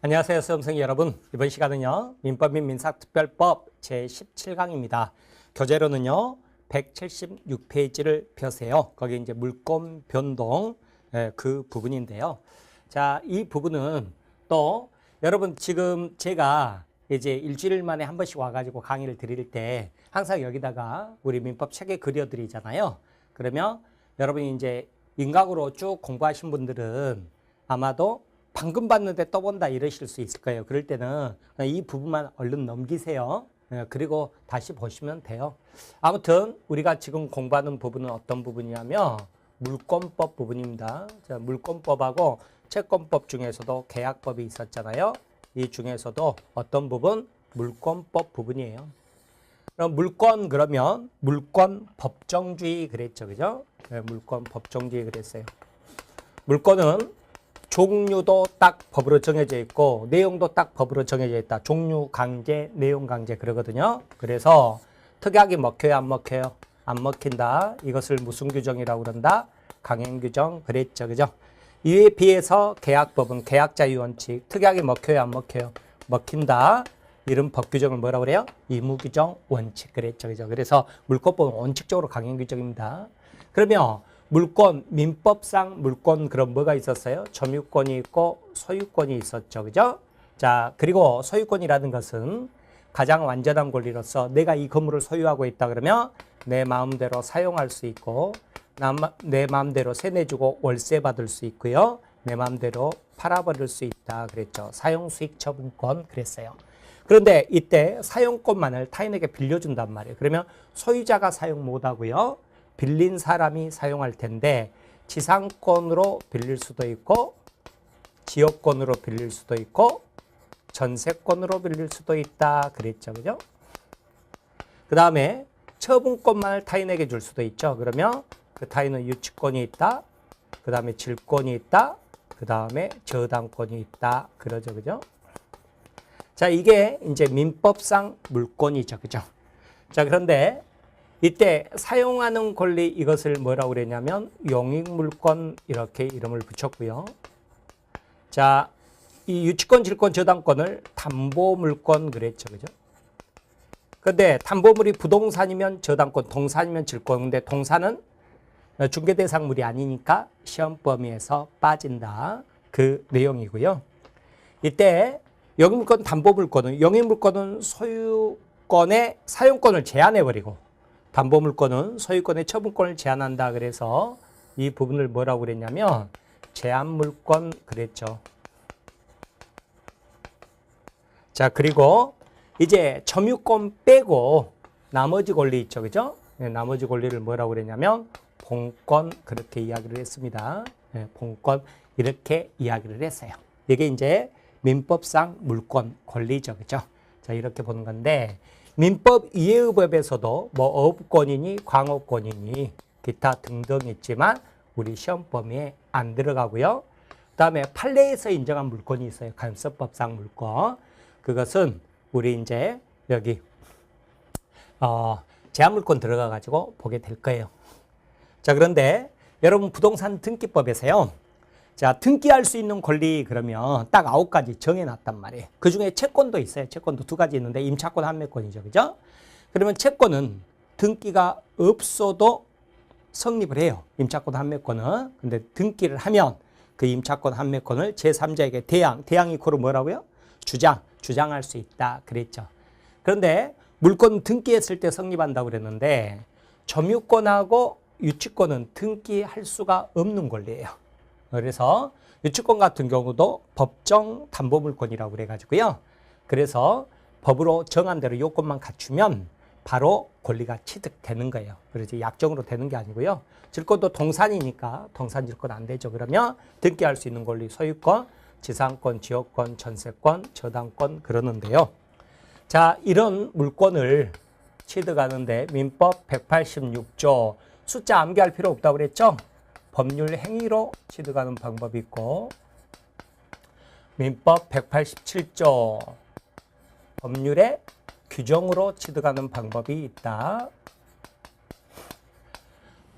안녕하세요, 수험생 여러분. 이번 시간은요, 민법 및 민사특별법 제17강입니다. 교재로는요, 176페이지를 펴세요. 거기 이제 물권 변동 그 부분인데요. 자, 이 부분은 또 여러분 지금 제가 이제 일주일 만에 한 번씩 와가지고 강의를 드릴 때 항상 여기다가 우리 민법 책에 그려드리잖아요. 그러면 여러분이 이제 인강으로 쭉 공부하신 분들은 아마도 방금 봤는데 또 본다 이러실 수 있을 거예요. 그럴 때는 이 부분만 얼른 넘기세요. 그리고 다시 보시면 돼요. 아무튼 우리가 지금 공부하는 부분은 어떤 부분이냐면 물권법 부분입니다. 자, 물권법하고 채권법 중에서도 계약법이 있었잖아요. 이 중에서도 어떤 부분? 물권법 부분이에요. 그럼 물권 그러면 물권 법정주의 그랬죠. 그죠? 물권 법정주의 그랬어요. 물권은 종류도 딱 법으로 정해져 있고 내용도 딱 법으로 정해져 있다. 종류 강제, 내용 강제 그러거든요. 그래서 특약이 먹혀요, 안 먹혀요? 안 먹힌다. 이것을 무슨 규정이라고 그런다? 강행 규정 그랬죠. 그죠? 이에 비해서 계약법은 계약자유 원칙, 특약이 먹혀요, 안 먹혀요? 먹힌다. 이런 법 규정을 뭐라고 그래요? 의무 규정 원칙 그랬죠. 그죠? 그래서 물권법은 원칙적으로 강행 규정입니다. 그러면 물권, 민법상 물권 그럼 뭐가 있었어요? 점유권이 있고 소유권이 있었죠. 그죠? 자, 그리고 소유권이라는 것은 가장 완전한 권리로서 내가 이 건물을 소유하고 있다 그러면 내 마음대로 사용할 수 있고 내 마음대로 세 내주고 월세 받을 수 있고요. 내 마음대로 팔아버릴 수 있다 그랬죠. 사용수익 처분권 그랬어요. 그런데 이때 사용권만을 타인에게 빌려준단 말이에요. 그러면 소유자가 사용 못하고요. 빌린 사람이 사용할 텐데 지상권으로 빌릴 수도 있고 지역권으로 빌릴 수도 있고 전세권으로 빌릴 수도 있다 그랬죠. 그죠? 그 다음에 처분권만을 타인에게 줄 수도 있죠. 그러면 그 타인은 유치권이 있다. 그 다음에 질권이 있다. 그 다음에 저당권이 있다. 그러죠. 그죠? 자, 이게 이제 민법상 물권이죠. 그죠? 자, 그런데 이때 사용하는 권리 이것을 뭐라고 그랬냐면 용익물권 이렇게 이름을 붙였고요. 자, 이 유치권, 질권, 저당권을 담보물권 그랬죠. 그죠? 근데 담보물이 부동산이면 저당권, 동산이면 질권. 근데 동산은 중개대상물이 아니니까 시험 범위에서 빠진다. 그 내용이고요. 이때 용익물권, 담보물권은 용익물권은 소유권의 사용권을 제한해버리고 담보물권은 소유권의 처분권을 제한한다. 그래서 이 부분을 뭐라고 그랬냐면 제한물권 그랬죠. 자, 그리고 이제 점유권 빼고 나머지 권리 있죠. 그죠? 네, 나머지 권리를 뭐라고 그랬냐면 본권 그렇게 이야기를 했습니다. 네, 본권 이렇게 이야기를 했어요. 이게 이제 민법상 물권 권리죠. 그죠? 자, 이렇게 보는 건데 민법 이외의 법에서도 뭐 어업권이니 광업권이니 기타 등등 있지만 우리 시험 범위에 안 들어가고요. 그 다음에 판례에서 인정한 물권이 있어요. 간섭법상 물권. 그것은 우리 이제 여기 제한물권 들어가 가지고 보게 될 거예요. 자, 그런데 여러분 부동산 등기법에서요. 자, 등기할 수 있는 권리 그러면 딱 9가지 정해놨단 말이에요. 그 중에 채권도 있어요. 채권도 2가지 있는데 임차권, 판매권이죠. 그죠? 그러면 채권은 등기가 없어도 성립을 해요. 임차권, 판매권은. 근데 등기를 하면 그 임차권, 판매권을 제3자에게 대항 이코로 뭐라고요? 주장할 수 있다. 그랬죠. 그런데 물권 등기했을 때 성립한다고 그랬는데 점유권하고 유치권은 등기할 수가 없는 권리예요. 그래서 유치권 같은 경우도 법정 담보물권이라고 그래가지고요. 그래서 법으로 정한 대로 요건만 갖추면 바로 권리가 취득되는 거예요. 그래서 약정으로 되는 게 아니고요. 질권도 동산이니까 동산 질권 안 되죠. 그러면 등기할 수 있는 권리 소유권, 지상권, 지역권, 전세권, 저당권 그러는데요. 자, 이런 물권을 취득하는데 민법 186조 숫자 암기할 필요 없다고 그랬죠? 법률 행위로 취득하는 방법이 있고 민법 187조 법률의 규정으로 취득하는 방법이 있다.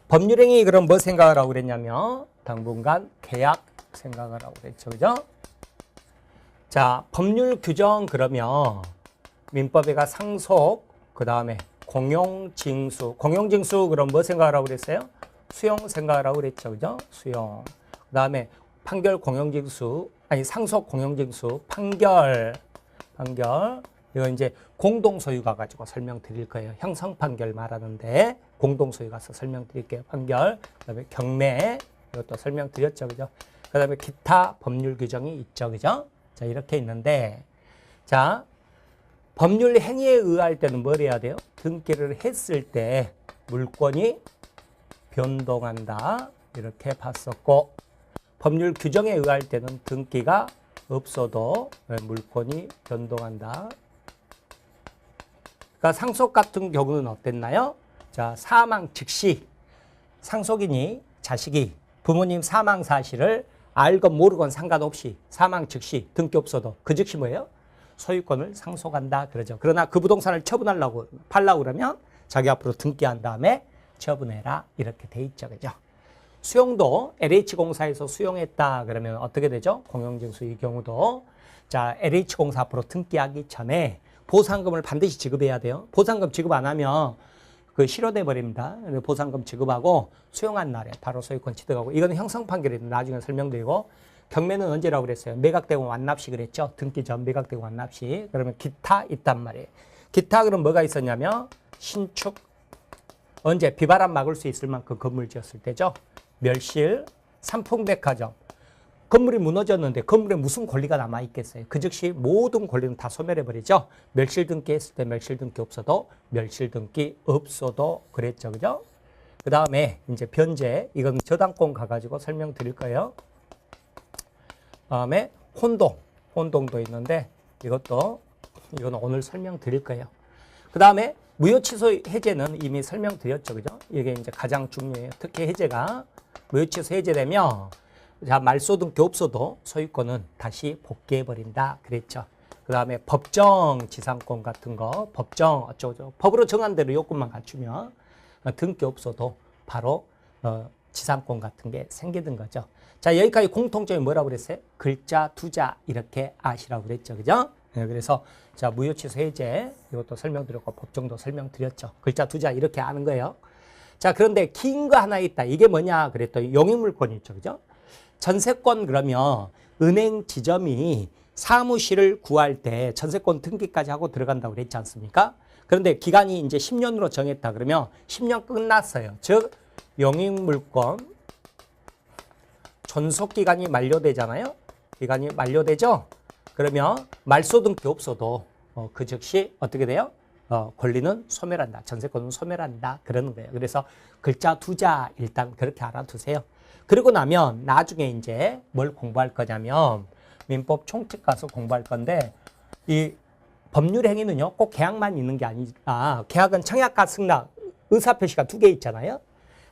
법률 행위 그럼 뭐 생각하라고 그랬냐면 당분간 계약 생각하라고 그랬죠. 그죠? 자, 법률 규정 그러면 민법에가 상속, 그 다음에 공용징수. 공용징수 그럼 뭐 생각하라고 그랬어요? 수용 생각하라고 그랬죠. 그죠? 수용. 그 다음에 판결 공용징수, 아니 상속 공용징수, 판결. 이거 이제 공동소유가 가지고 설명드릴 거예요. 형성 판결 말하는데 공동소유 가서 설명드릴게요. 판결. 그 다음에 경매. 이것도 설명드렸죠. 그죠? 그 다음에 기타 법률 규정이 있죠. 그죠? 자, 이렇게 있는데, 자, 법률 행위에 의할 때는 뭘 해야 돼요? 등기를 했을 때 물권이 변동한다. 이렇게 봤었고, 법률 규정에 의할 때는 등기가 없어도 물권이 변동한다. 그러니까 상속 같은 경우는 어땠나요? 자, 사망 즉시 상속인이 자식이 부모님 사망 사실을 알건 모르건 상관없이 사망 즉시 등기 없어도 그 즉시 뭐예요? 소유권을 상속한다 그러죠. 그러나 그 부동산을 처분하려고 팔려고 그러면 자기 앞으로 등기한 다음에 처분해라 이렇게 돼 있죠. 그죠? 수용도 LH공사에서 수용했다 그러면 어떻게 되죠? 공용징수 이 경우도 자 LH공사 앞으로 등기하기 전에 보상금을 반드시 지급해야 돼요. 보상금 지급 안 하면 그 실효돼 버립니다. 보상금 지급하고 수용한 날에 바로 소유권 취득하고 이거는 형성 판결이 나중에 설명드리고 경매는 언제라고 그랬어요? 매각되고 완납시 그랬죠. 등기 전 매각되고 완납시. 그러면 기타 있단 말이에요. 기타 그럼 뭐가 있었냐면 신축 언제 비바람 막을 수 있을 만큼 건물 지었을 때죠. 멸실, 삼풍백화점. 건물이 무너졌는데 건물에 무슨 권리가 남아있겠어요? 그 즉시 모든 권리는 다 소멸해버리죠. 멸실등기 했을 때 멸실등기 없어도 멸실등기 없어도 그랬죠. 그죠? 그 다음에 이제 변제. 이건 저당권 가가지고 설명드릴 거예요. 다음에 혼동도 있는데 이거는 오늘 설명드릴 거예요. 그 다음에 무효취소 해제는 이미 설명드렸죠. 그죠? 이게 이제 가장 중요해요. 특히 해제가 무효취소 해제되면 자, 말소등기 없어도 소유권은 다시 복귀해버린다. 그랬죠. 그 다음에 법정 지상권 같은 거, 법정 어쩌고저쩌고, 법으로 정한 대로 요건만 갖추면 등기 없어도 바로 지상권 같은 게 생기는 거죠. 자, 여기까지 공통점이 뭐라고 그랬어요? 글자, 두자 이렇게 아시라고 그랬죠. 그죠? 네, 그래서 자, 무효취소 해제 이것도 설명드렸고 법정도 설명드렸죠. 글자, 두자 이렇게 아는 거예요. 자, 그런데 긴 거 하나 있다. 이게 뭐냐 그랬더니 용익물권이 있죠. 그죠? 전세권 그러면 은행 지점이 사무실을 구할 때 전세권 등기까지 하고 들어간다고 그랬지 않습니까? 그런데 기간이 이제 10년으로 정했다 그러면 10년 끝났어요. 즉 용익물권 존속기간이 만료되잖아요. 기간이 만료되죠. 그러면 말소 등기 없어도 그 즉시 어떻게 돼요? 권리는 소멸한다. 전세권은 소멸한다. 그러는 거예요. 그래서 글자 두자 일단 그렇게 알아두세요. 그리고 나면 나중에 이제 뭘 공부할 거냐면 민법 총칙 가서 공부할 건데 이 법률 행위는요 꼭 계약만 있는 게 아니라 계약은 청약과 승낙 의사표시가 두 개 있잖아요.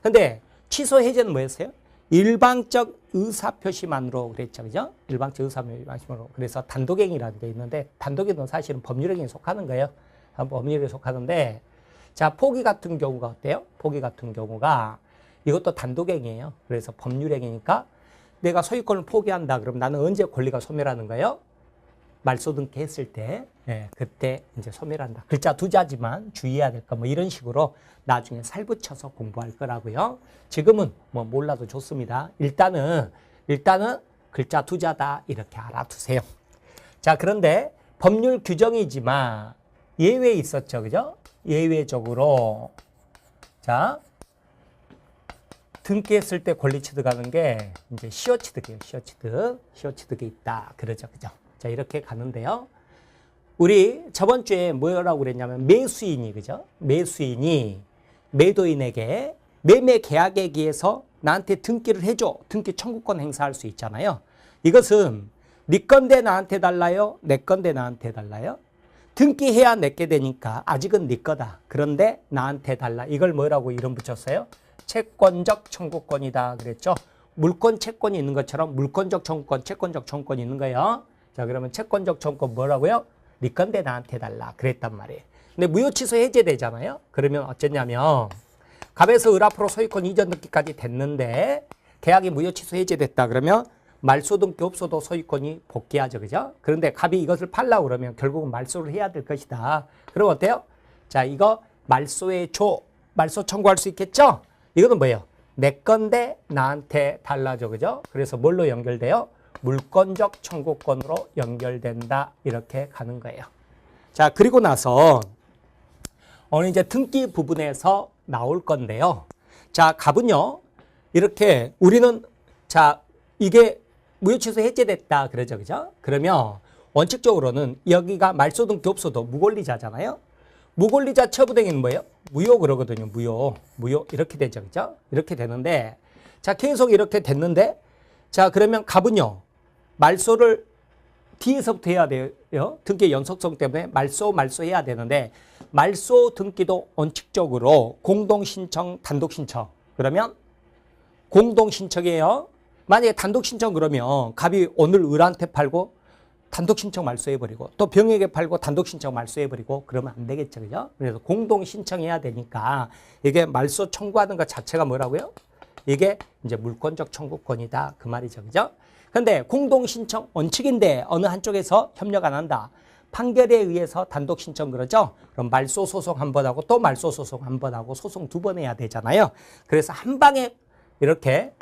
근데 취소 해제는 뭐였어요? 일방적 의사표시만으로 그랬죠. 그죠? 일방적 의사표시만으로. 그래서 단독행위라는 게 있는데 단독행위는 사실은 법률행위에 속하는 거예요. 법률에 속하는데 자 포기 같은 경우가 어때요? 포기 같은 경우가 이것도 단독행위예요. 그래서 법률행위니까 내가 소유권을 포기한다. 그럼 나는 언제 권리가 소멸하는 거예요? 말소 등기했을 때, 그때 이제 소멸한다. 글자 두자지만 주의해야 될 거 뭐 이런 식으로 나중에 살붙여서 공부할 거라고요. 지금은 뭐 몰라도 좋습니다. 일단은 글자 두자다 이렇게 알아두세요. 자, 그런데 법률 규정이지만 예외 있었죠, 그죠? 예외적으로 자. 등기했을 때 권리 취득하는 게 이제 시효 취득이에요. 시효 취득이 있다. 그러죠. 그죠? 자, 이렇게 가는데요. 우리 저번 주에 뭐라고 그랬냐면 매수인이 그죠? 매수인이 매도인에게 매매 계약에 기해서 나한테 등기를 해줘. 등기 청구권 행사할 수 있잖아요. 이것은 네 건데 나한테 달라요? 내 건데 나한테 달라요? 등기해야 내게 되니까 아직은 네 거다. 그런데 나한테 달라. 이걸 뭐라고 이름 붙였어요? 채권적 청구권이다 그랬죠. 물권 채권이 있는 것처럼 물권적 청구권, 채권적 청구권이 있는 거예요. 자, 그러면 채권적 청구권 뭐라고요? 네 건데 나한테 달라 그랬단 말이에요. 근데 무효취소 해제되잖아요. 그러면 어쨌냐면 갑에서 을 앞으로 소유권 이전 등기까지 됐는데 계약이 무효취소 해제됐다 그러면 말소 등기 없어도 소유권이 복귀하죠. 그죠? 그런데 갑이 이것을 팔려고 그러면 결국은 말소를 해야 될 것이다. 그럼 어때요? 자, 이거 말소의 말소 청구할 수 있겠죠? 이거는 뭐예요? 내 건데 나한테 달라져. 그죠? 그래서 뭘로 연결돼요? 물권적 청구권으로 연결된다. 이렇게 가는 거예요. 자, 그리고 나서 오늘 이제 등기 부분에서 나올 건데요. 자, 갑은요. 이렇게 우리는 자, 이게 무효취소 해제됐다 그러죠. 그죠? 그러면 원칙적으로는 여기가 말소 등기 없어도 무권리자잖아요. 무권리자 처분행위는 뭐예요? 무효 그러거든요. 무효 이렇게 되죠. 그죠? 이렇게 되는데 자, 계속 이렇게 됐는데 자, 그러면 갑은요. 말소를 뒤에서부터 해야 돼요. 등기 연속성 때문에 말소 해야 되는데 말소 등기도 원칙적으로 공동신청, 단독신청. 그러면 공동신청이에요. 만약에 단독신청 그러면 갑이 오늘 을한테 팔고 단독신청 말소해버리고 또 병에게 팔고 단독신청 말소해버리고 그러면 안 되겠죠. 그죠? 그래서 공동신청해야 되니까 이게 말소 청구하는 것 자체가 뭐라고요? 이게 이제 물권적 청구권이다. 그 말이죠. 그죠? 근데 공동신청 원칙인데 어느 한쪽에서 협력 안 한다. 판결에 의해서 단독신청 그러죠? 그럼 말소 소송 한 번 하고 또 말소 소송 한 번 하고 소송 두 번 해야 되잖아요. 그래서 한 방에 이렇게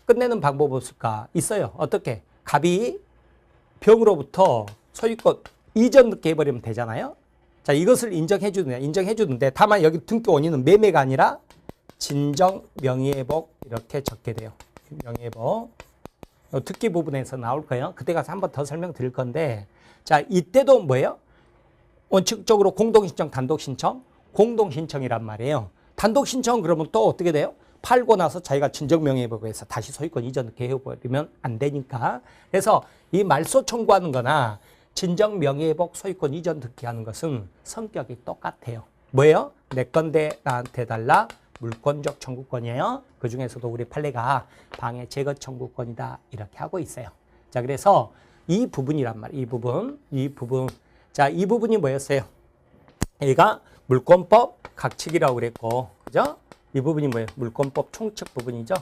끝내는 방법이 없을까? 있어요. 어떻게? 갑이 병으로부터 소유권 이전 늦게 해버리면 되잖아요. 자, 이것을 인정해주는데 다만 여기 등기 원인은 매매가 아니라 진정 명의회복 이렇게 적게 돼요. 명의회복. 특기 부분에서 나올 거예요. 그때 가서 한 번 더 설명드릴 건데 자, 이때도 뭐예요? 원칙적으로 공동신청, 단독신청, 공동신청이란 말이에요. 단독신청 그러면 또 어떻게 돼요? 팔고 나서 자기가 진정명의회복을 해서 다시 소유권 이전 늦게 해버리면 안 되니까. 그래서 이 말소 청구하는 거나 진정명의회복 소유권 이전 늦게 하는 것은 성격이 똑같아요. 뭐예요? 내 건데 나한테 달라. 물권적 청구권이에요. 그 중에서도 우리 판례가 방해 제거 청구권이다. 이렇게 하고 있어요. 자, 그래서 이 부분이란 말이에요. 이 부분. 자, 이 부분이 뭐였어요? 얘가 물권법 각칙이라고 그랬고, 그죠? 이 부분이 뭐예요? 물권법 총칙 부분이죠.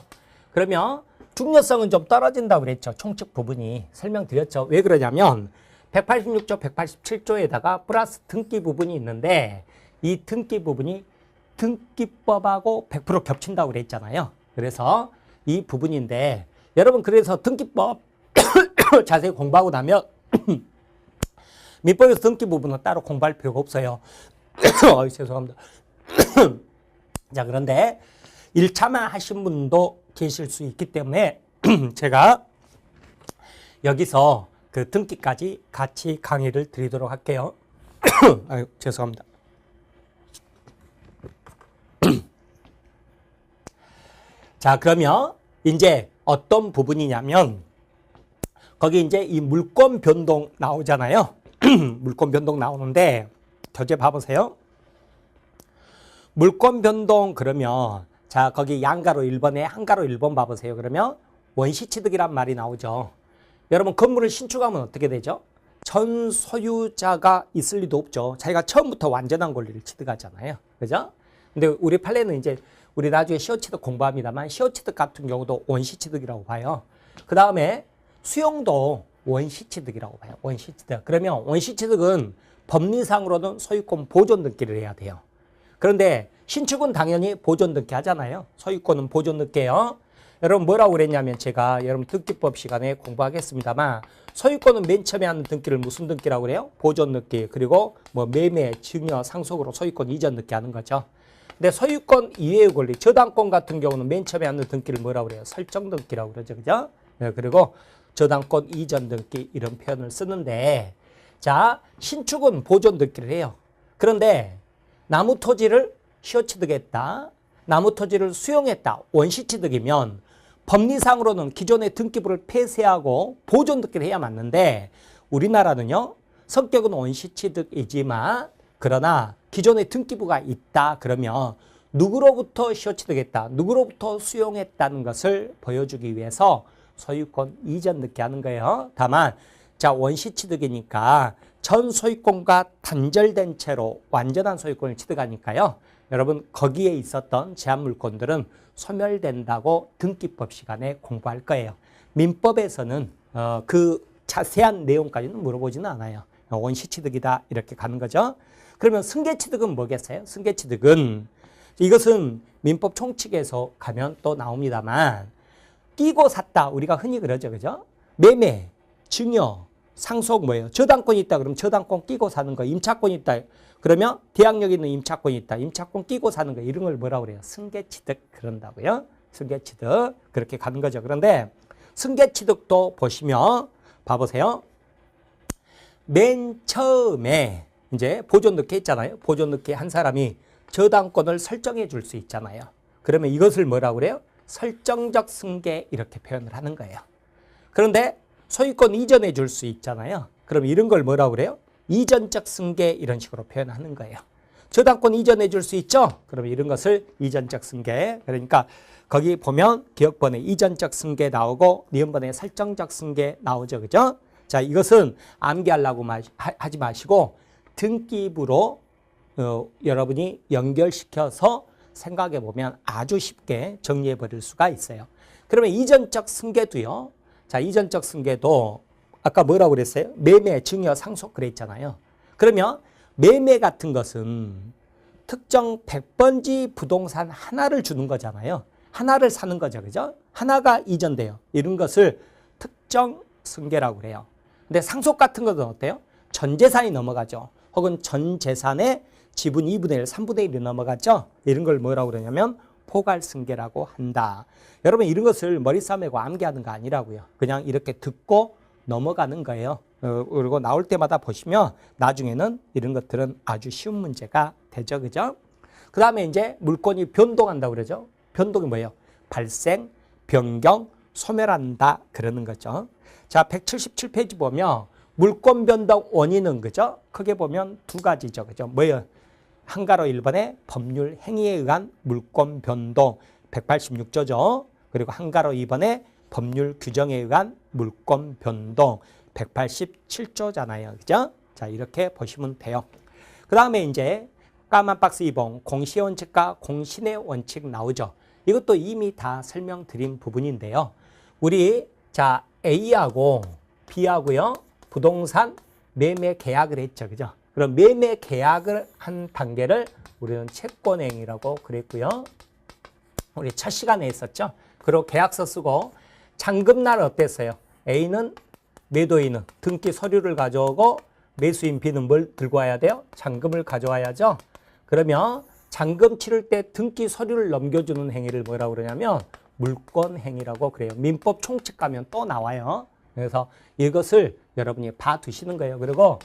그러면 중요성은 좀 떨어진다고 그랬죠. 총칙 부분이. 설명드렸죠. 왜 그러냐면 186조, 187조에다가 플러스 등기 부분이 있는데 이 등기 부분이 등기법하고 100% 겹친다고 그랬잖아요. 그래서 이 부분인데 여러분 그래서 등기법 자세히 공부하고 나면 민법에서 등기 부분은 따로 공부할 필요가 없어요. 죄송합니다. 자, 그런데 1차만 하신 분도 계실 수 있기 때문에 제가 여기서 그 등기까지 같이 강의를 드리도록 할게요. 아유, 죄송합니다. 자, 그러면 이제 어떤 부분이냐면 거기 이제 이 물권 변동 나오잖아요. 물권 변동 나오는데 교재 봐보세요. 물권 변동 그러면 자, 거기 양가로 1번에 한가로 1번 봐보세요. 그러면 원시 취득이란 말이 나오죠. 여러분 건물을 신축하면 어떻게 되죠? 전 소유자가 있을 리도 없죠. 자기가 처음부터 완전한 권리를 취득하잖아요. 그죠? 근데 우리 판례는 이제 우리 나중에 시효취득 공부합니다만 시효취득 같은 경우도 원시취득이라고 봐요. 그 다음에 수용도 원시취득이라고 봐요. 원시취득. 그러면 원시취득은 법리상으로는 소유권 보존 등기를 해야 돼요. 그런데 신축은 당연히 보존 등기 하잖아요. 소유권은 보존 등기예요. 여러분 뭐라고 그랬냐면 제가 여러분 등기법 시간에 공부하겠습니다만 소유권은 맨 처음에 하는 등기를 무슨 등기라고 그래요? 보존 등기. 그리고 뭐 매매, 증여, 상속으로 소유권 이전 등기 하는 거죠. 근데 소유권 이외의 권리, 저당권 같은 경우는 맨 처음에 하는 등기를 뭐라고 그래요? 설정 등기라고 그러죠. 그죠? 네, 그리고 저당권 이전 등기 이런 표현을 쓰는데 자, 신축은 보존 등기를 해요. 그런데 나무 토지를 시효취득했다. 나무 토지를 수용했다. 원시취득이면 법리상으로는 기존의 등기부를 폐쇄하고 보존 등기를 해야 맞는데 우리나라는요. 성격은 원시취득이지만 그러나 기존의 등기부가 있다. 그러면 누구로부터 시효취득했다. 누구로부터 수용했다는 것을 보여주기 위해서 소유권 이전 등기 하는 거예요. 다만 자, 원시취득이니까 전 소유권과 단절된 채로 완전한 소유권을 취득하니까요. 여러분 거기에 있었던 제한 물권들은 소멸된다고 등기법 시간에 공부할 거예요. 민법에서는 그 자세한 내용까지는 물어보지는 않아요. 원시취득이다 이렇게 가는 거죠. 그러면 승계취득은 뭐겠어요? 승계취득은 이것은 민법 총칙에서 가면 또 나옵니다만 끼고 샀다 우리가 흔히 그러죠. 그죠? 매매, 증여, 상속 뭐예요? 저당권이 있다 그러면 저당권 끼고 사는 거. 임차권이 있다 그러면 대항력에 있는 임차권이 있다. 임차권 끼고 사는 거. 이런 걸 뭐라고 그래요? 승계취득 그런다고요. 승계취득 그렇게 가는 거죠. 그런데 승계취득도 보시면 봐보세요. 맨 처음에 이제 보존 넣기 했잖아요. 보존 넣기 한 사람이 저당권을 설정해 줄 수 있잖아요. 그러면 이것을 뭐라고 그래요? 설정적 승계 이렇게 표현을 하는 거예요. 그런데 소유권 이전해 줄 수 있잖아요. 그럼 이런 걸 뭐라고 그래요? 이전적 승계 이런 식으로 표현하는 거예요. 저당권 이전해 줄 수 있죠? 그럼 이런 것을 이전적 승계. 그러니까 거기 보면 기억번에 이전적 승계 나오고 니은번에 설정적 승계 나오죠. 그죠? 자, 이것은 암기하려고 하지 마시고 등기부로 여러분이 연결시켜서 생각해 보면 아주 쉽게 정리해 버릴 수가 있어요. 그러면 이전적 승계도요. 자, 이전적 승계도 아까 뭐라고 그랬어요? 매매, 증여, 상속 그랬잖아요. 그러면 매매 같은 것은 특정 100번지 부동산 하나를 주는 거잖아요. 하나를 사는 거죠. 그죠? 하나가 이전돼요. 이런 것을 특정 승계라고 그래요. 근데 상속 같은 것은 어때요? 전 재산이 넘어가죠. 혹은 전 재산의 지분 2분의 1, 3분의 1이 넘어가죠. 이런 걸 뭐라고 그러냐면 포괄승계라고 한다. 여러분 이런 것을 머리 싸매고 암기하는 거 아니라고요. 그냥 이렇게 듣고 넘어가는 거예요. 그리고 나올 때마다 보시면 나중에는 이런 것들은 아주 쉬운 문제가 되죠. 그죠? 그 다음에 이제 물건이 변동한다고 그러죠. 변동이 뭐예요? 발생, 변경, 소멸한다 그러는 거죠. 자, 177페이지 보면 물권 변동 원인은 그죠? 크게 보면 두 가지죠. 그죠? 뭐예요? 한가로 1번에 법률 행위에 의한 물권 변동 186조죠. 그리고 한가로 2번에 법률 규정에 의한 물권 변동 187조잖아요. 그죠? 자, 이렇게 보시면 돼요. 그 다음에 이제 까만 박스 2번 공시의 원칙과 공신의 원칙 나오죠. 이것도 이미 다 설명드린 부분인데요. 우리 자 A하고 B하고요. 부동산 매매 계약을 했죠. 그죠? 그럼 매매 계약을 한 단계를 우리는 채권행위라고 그랬고요. 우리 첫 시간에 했었죠. 그리고 계약서 쓰고 잔금날 어땠어요? A는 매도인은 등기 서류를 가져오고 매수인 B는 뭘 들고 와야 돼요? 잔금을 가져와야죠. 그러면 잔금 치를 때 등기 서류를 넘겨주는 행위를 뭐라고 그러냐면 물권행위라고 그래요. 민법 총칙 가면 또 나와요. 그래서 이것을 여러분이 봐두시는 거예요. 그리고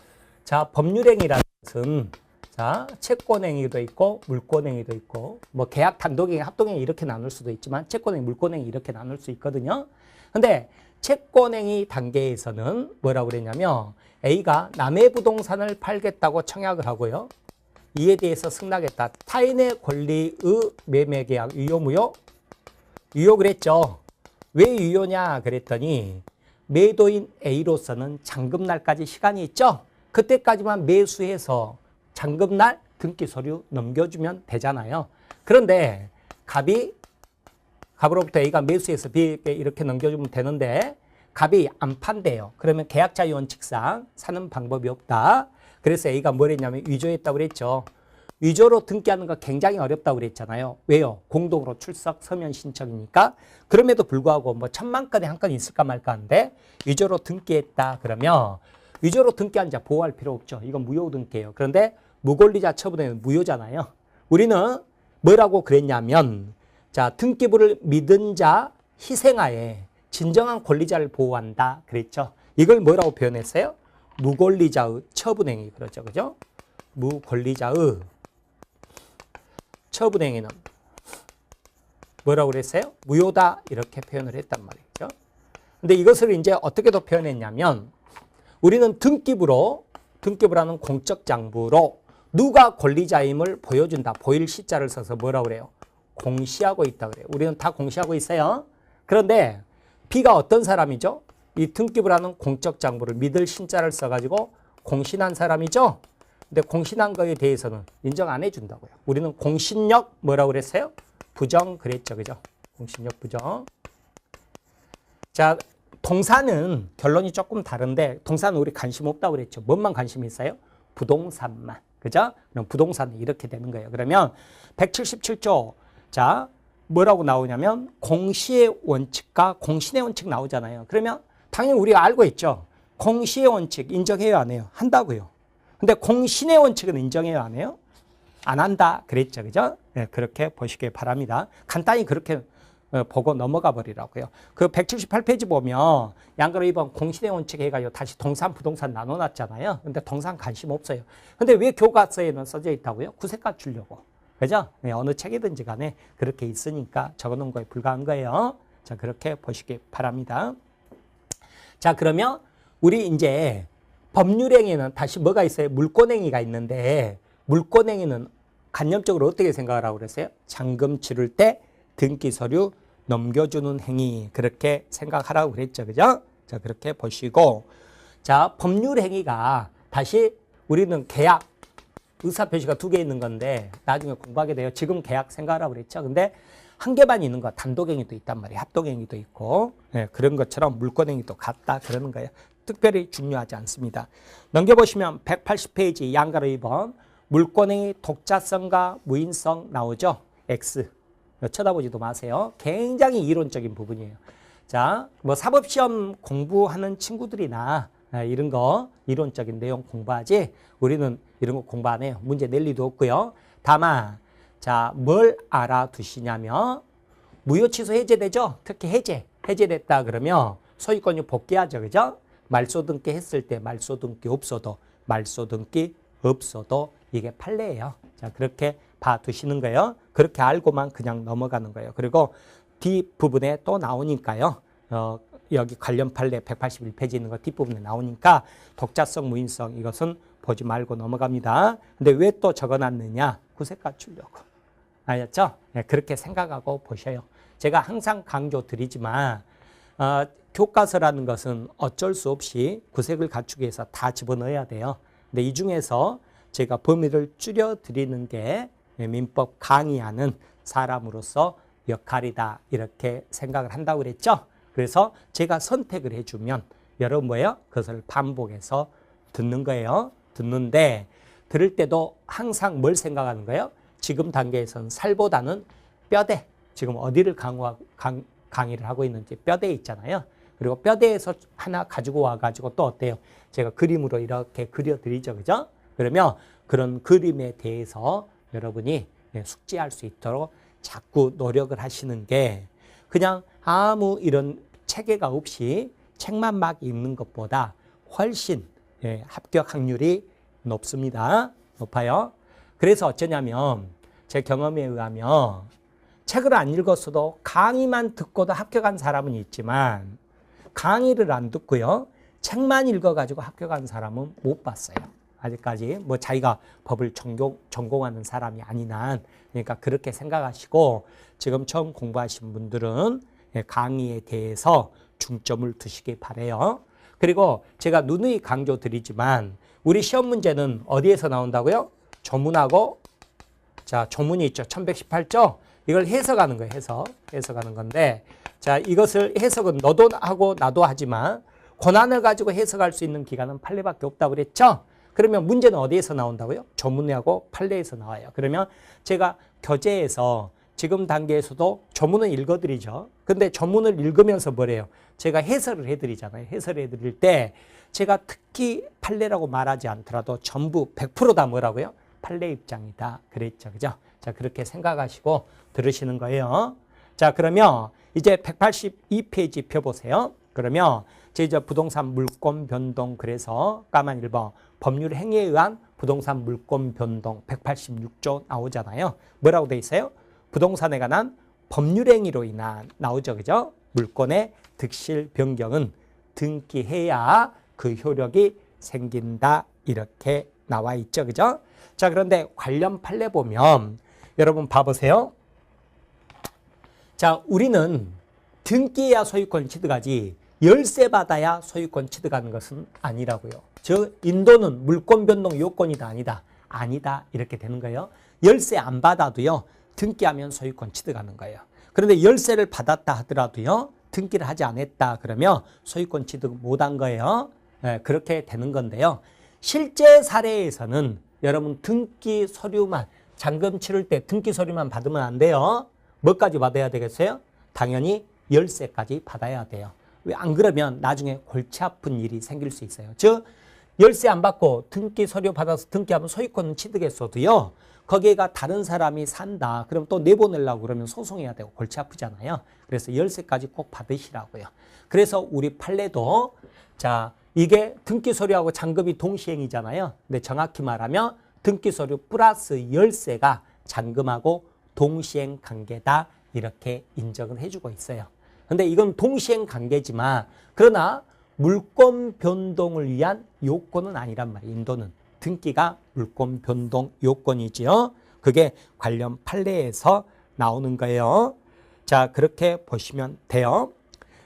자, 법률행위라는 것은 자, 채권행위도 있고 물권행위도 있고 뭐 계약 단독행위, 합동행위 이렇게 나눌 수도 있지만 채권행위, 물권행위 이렇게 나눌 수 있거든요. 근데 채권행위 단계에서는 뭐라고 그랬냐면 A가 남의 부동산을 팔겠다고 청약을 하고요. 이에 대해서 승낙했다. 타인의 권리의 매매계약 유효무효? 유효 그랬죠. 왜 유효냐 그랬더니 매도인 A로서는 잔금날까지 시간이 있죠. 그때까지만 매수해서 잔금날 등기 서류 넘겨주면 되잖아요. 그런데 갑으로부터 A가 매수해서 B에게 이렇게 넘겨주면 되는데 갑이 안 판대요. 그러면 계약자의 원칙상 사는 방법이 없다. 그래서 A가 뭘 했냐면 위조했다고 그랬죠. 위조로 등기하는 거 굉장히 어렵다고 그랬잖아요. 왜요? 공동으로 출석 서면 신청이니까. 그럼에도 불구하고 뭐 1000만 건에 한 건 있을까 말까 하는데 위조로 등기했다 그러면 위조로 등기한 자 보호할 필요 없죠. 이건 무효 등기예요. 그런데 무권리자 처분에는 무효잖아요. 우리는 뭐라고 그랬냐면 자, 등기부를 믿은 자 희생하에 진정한 권리자를 보호한다 그랬죠. 이걸 뭐라고 표현했어요? 무권리자의 처분행위 그렇죠. 그죠? 무권리자의 처분행위는 뭐라고 그랬어요? 무효다 이렇게 표현을 했단 말이죠. 근데 이것을 이제 어떻게 더 표현했냐면 우리는 등기부라는 공적 장부로 누가 권리자임을 보여준다. 보일 시자를 써서 뭐라고 그래요? 공시하고 있다 그래요. 우리는 다 공시하고 있어요. 그런데 B가 어떤 사람이죠? 이 등기부라는 공적 장부를 믿을 신자를 써가지고 공신한 사람이죠. 근데 공신한 거에 대해서는 인정 안 해준다고요. 우리는 공신력 뭐라고 그랬어요? 부정 그랬죠. 그죠? 공신력 부정. 자, 동사는 결론이 조금 다른데 동사는 우리 관심 없다고 그랬죠. 뭔만 관심 있어요? 부동산만. 그죠? 그럼 부동산은 이렇게 되는 거예요. 그러면 177조. 자, 뭐라고 나오냐면 공시의 원칙과 공신의 원칙 나오잖아요. 그러면 당연히 우리가 알고 있죠. 공시의 원칙 인정해요, 안 해요? 한다고요. 근데 공신의 원칙은 인정해요, 안 해요? 안 한다 그랬죠. 그죠? 네, 그렇게 보시길 바랍니다. 간단히 그렇게 보고 넘어가 버리라고요. 그 178페이지 보면 양가로 2번 공신의 원칙 해가지고 다시 동산, 부동산 나눠놨잖아요. 근데 동산 관심 없어요. 근데 왜 교과서에는 써져 있다고요? 구색 갖추려고. 그죠? 네, 어느 책이든지 간에 그렇게 있으니까 적어놓은 거에 불과한 거예요. 자, 그렇게 보시기 바랍니다. 자, 그러면 우리 이제 법률행위는 다시 뭐가 있어요? 물권행위가 있는데 물권행위는 관념적으로 어떻게 생각을 하고 그랬어요? 잔금 치를 때 등기 서류 넘겨주는 행위 그렇게 생각하라고 그랬죠. 그죠? 자, 그렇게 보시고 자, 법률 행위가 다시 우리는 계약 의사표시가 2개 있는 건데 나중에 공부하게 돼요. 지금 계약 생각하라고 그랬죠. 근데 한 개만 있는 거 단독행위도 있단 말이에요. 합동행위도 있고 네, 그런 것처럼 물권행위도 같다 그러는 거예요. 특별히 중요하지 않습니다. 넘겨보시면 180페이지 양가로 2번 물권행위 독자성과 무인성 나오죠. X. 쳐다보지도 마세요. 굉장히 이론적인 부분이에요. 자, 뭐 사법시험 공부하는 친구들이나 이런 거 이론적인 내용 공부하지 우리는 이런 거 공부 안 해요. 문제 낼 리도 없고요. 다만 자, 뭘 알아두시냐면 무효 취소 해제되죠. 특히 해제됐다 그러면 소유권이 복귀하죠. 그죠? 말소 등기 했을 때 말소 등기 없어도 말소 등기 없어도 이게 판례예요. 자, 그렇게 봐두시는 거예요. 그렇게 알고만 그냥 넘어가는 거예요. 그리고 뒷부분에 또 나오니까요. 여기 관련 판례 181페이지 있는 거 뒷부분에 나오니까 독자성, 무인성 이것은 보지 말고 넘어갑니다. 근데 왜 또 적어놨느냐? 구색 갖추려고. 알겠죠? 네, 그렇게 생각하고 보셔요. 제가 항상 강조드리지만 교과서라는 것은 어쩔 수 없이 구색을 갖추기 위해서 다 집어넣어야 돼요. 근데 이 중에서 제가 범위를 줄여드리는 게 민법 강의하는 사람으로서 역할이다 이렇게 생각을 한다고 그랬죠. 그래서 제가 선택을 해주면 여러분 뭐예요? 그것을 반복해서 듣는 거예요. 듣는데 들을 때도 항상 뭘 생각하는 거예요? 지금 단계에서는 살보다는 뼈대. 지금 어디를 강의를 하고 있는지 뼈대에 있잖아요. 그리고 뼈대에서 하나 가지고 와가지고 또 어때요? 제가 그림으로 이렇게 그려드리죠. 그죠? 그러면 그런 그림에 대해서 여러분이 숙지할 수 있도록 자꾸 노력을 하시는 게 그냥 아무 이런 체계가 없이 책만 막 읽는 것보다 훨씬 합격 확률이 높습니다. 높아요. 그래서 어쩌냐면 제 경험에 의하면 책을 안 읽었어도 강의만 듣고도 합격한 사람은 있지만 강의를 안 듣고요. 책만 읽어가지고 합격한 사람은 못 봤어요. 아직까지 뭐 자기가 법을 전공하는 사람이 아닌 한 그러니까 그렇게 생각하시고 지금 처음 공부하신 분들은 강의에 대해서 중점을 두시기 바라요. 그리고 제가 누누이 강조드리지만 우리 시험 문제는 어디에서 나온다고요? 조문하고 자 조문이 있죠. 1118조. 이걸 해석하는 거예요. 해석하는 건데 자 이것을 해석은 너도 하고 나도 하지만 권한을 가지고 해석할 수 있는 기관은 판례밖에 없다고 그랬죠. 그러면 문제는 어디에서 나온다고요? 조문하고 판례에서 나와요. 그러면 제가 교재에서 지금 단계에서도 조문을 읽어드리죠. 근데 조문을 읽으면서 뭐래요? 제가 해설을 해드리잖아요. 해설을 해드릴 때 제가 특히 판례라고 말하지 않더라도 전부 100% 다 뭐라고요? 판례 입장이다. 그랬죠. 그죠? 자, 그렇게 생각하시고 들으시는 거예요. 자, 그러면 이제 182페이지 펴보세요. 그러면 제2 부동산 물권 변동 그래서 까만 1번 법률 행위에 의한 부동산 물권 변동 186조 나오잖아요. 뭐라고 돼 있어요? 부동산에 관한 법률 행위로 인한 나오죠. 그죠? 물권의 득실 변경은 등기해야 그 효력이 생긴다. 이렇게 나와 있죠. 그죠? 자, 그런데 관련 판례 보면 여러분 봐보세요. 자, 우리는 등기해야 소유권 취득하지 열세 받아야 소유권 취득하는 것은 아니라고요. 즉 인도는 물권 변동 요건이다 아니다. 아니다 이렇게 되는 거예요. 열세 안 받아도요. 등기하면 소유권 취득하는 거예요. 그런데 열세를 받았다 하더라도요. 등기를 하지 않았다 그러면 소유권 취득 못한 거예요. 그렇게 되는 건데요. 실제 사례에서는 여러분 등기 서류만 잔금 치를 때 등기 서류만 받으면 안 돼요. 뭐까지 받아야 되겠어요? 당연히 열쇠까지 받아야 돼요. 왜 안 그러면 나중에 골치 아픈 일이 생길 수 있어요. 즉 열쇠 안 받고 등기 서류 받아서 등기하면 소유권 취득했어도요. 거기가 다른 사람이 산다. 그럼 또 내보내려고 그러면 소송해야 되고 골치 아프잖아요. 그래서 열쇠까지 꼭 받으시라고요. 그래서 우리 판례도 자 이게 등기 서류하고 잔금이 동시행이잖아요. 근데 정확히 말하면 등기 서류 플러스 열쇠가 잔금하고 동시행 관계다. 이렇게 인정을 해주고 있어요. 근데 이건 동시행 관계지만 그러나 물권 변동을 위한 요건은 아니란 말이에요. 인도는 등기가 물권 변동 요건이지요. 그게 관련 판례에서 나오는 거예요. 자, 그렇게 보시면 돼요.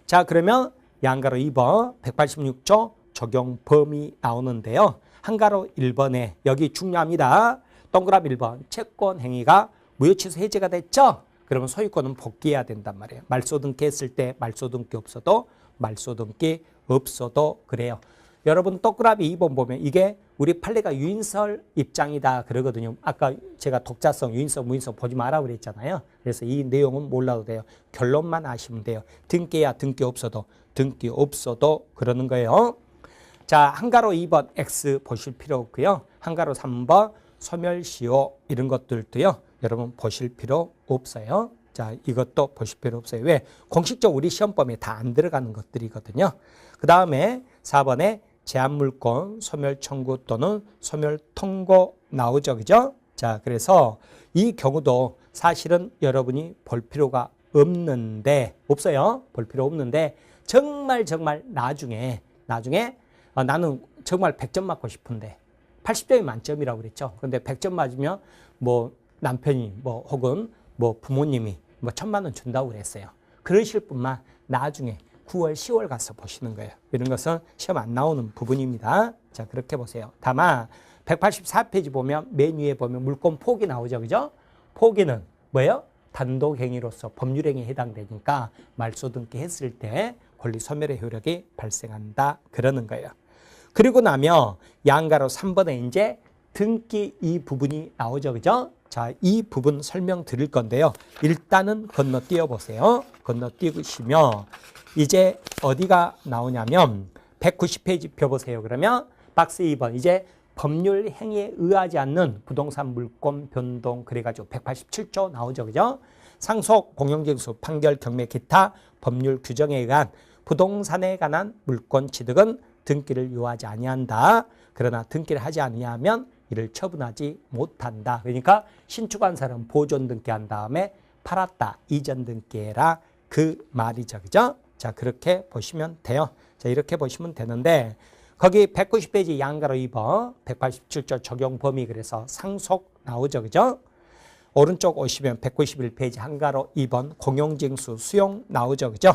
자, 그러면 양가로 2번 186조 적용 범위 나오는데요. 한가로 1번에 여기 중요합니다. 동그라미 1번 채권 행위가 무효취소 해제가 됐죠. 그러면 소유권은 복귀해야 된단 말이에요. 말소등기 했을 때 말소등기 없어도 말소등기 없어도 그래요. 여러분 동그라미 2번 보면 이게 우리 판례가 유인설 입장이다 그러거든요. 아까 제가 독자성, 유인설, 무인설 보지 마라 그랬잖아요. 그래서 이 내용은 몰라도 돼요. 결론만 아시면 돼요. 등기야 등기 없어도 그러는 거예요. 자, 한가로 2번 X 보실 필요 없고요. 한가로 3번 소멸시효 이런 것들도요. 여러분 보실 필요 없어요. 자, 이것도 보실 필요 없어요. 왜? 공식적으로 우리 시험범위에 다 안 들어가는 것들이거든요. 그 다음에 4번에 제한물권 소멸 청구 또는 소멸 통고 나오죠. 그죠? 자, 그래서 이 경우도 사실은 여러분이 볼 필요가 없는데, 없어요. 볼 필요 없는데, 정말 나중에 나는 정말 100점 맞고 싶은데, 80점이 만점이라고 그랬죠. 근데 100점 맞으면 뭐 남편이 뭐 혹은 뭐 부모님이 뭐 1000만 원 준다고 그랬어요. 그러실 분만 나중에 9월, 10월 가서 보시는 거예요. 이런 것은 시험 안 나오는 부분입니다. 자, 그렇게 보세요. 다만 184페이지 보면 맨 위에 보면 물권 포기 나오죠. 그죠? 포기는 뭐예요? 단독행위로서 법률행위에 해당되니까 말소 등기 했을 때 권리 소멸의 효력이 발생한다. 그러는 거예요. 그리고 나면 양가로 3번에 이제 등기 이 부분이 나오죠. 그죠? 자, 이 부분 설명드릴 건데요. 일단은 건너뛰어 보세요. 건너뛰시면 이제 어디가 나오냐면 190페이지 펴보세요. 그러면 박스 2번 이제 법률 행위에 의하지 않는 부동산 물권 변동 그래가지고 187조 나오죠. 그죠? 상속 공영징수 판결 경매 기타 법률 규정에 의한 부동산에 관한 물권 취득은 등기를 요하지 아니한다. 그러나 등기를 하지 아니하면 이를 처분하지 못한다. 그러니까 신축한 사람 보존 등기한 다음에 팔았다. 이전 등기해라. 그 말이죠. 그죠? 자, 그렇게 보시면 돼요. 자, 이렇게 보시면 되는데 거기 190페이지 양가로 2번 187조 적용 범위 그래서 상속 나오죠. 그죠? 오른쪽 오시면 191페이지 한가로 2번 공용징수 수용 나오죠. 그죠?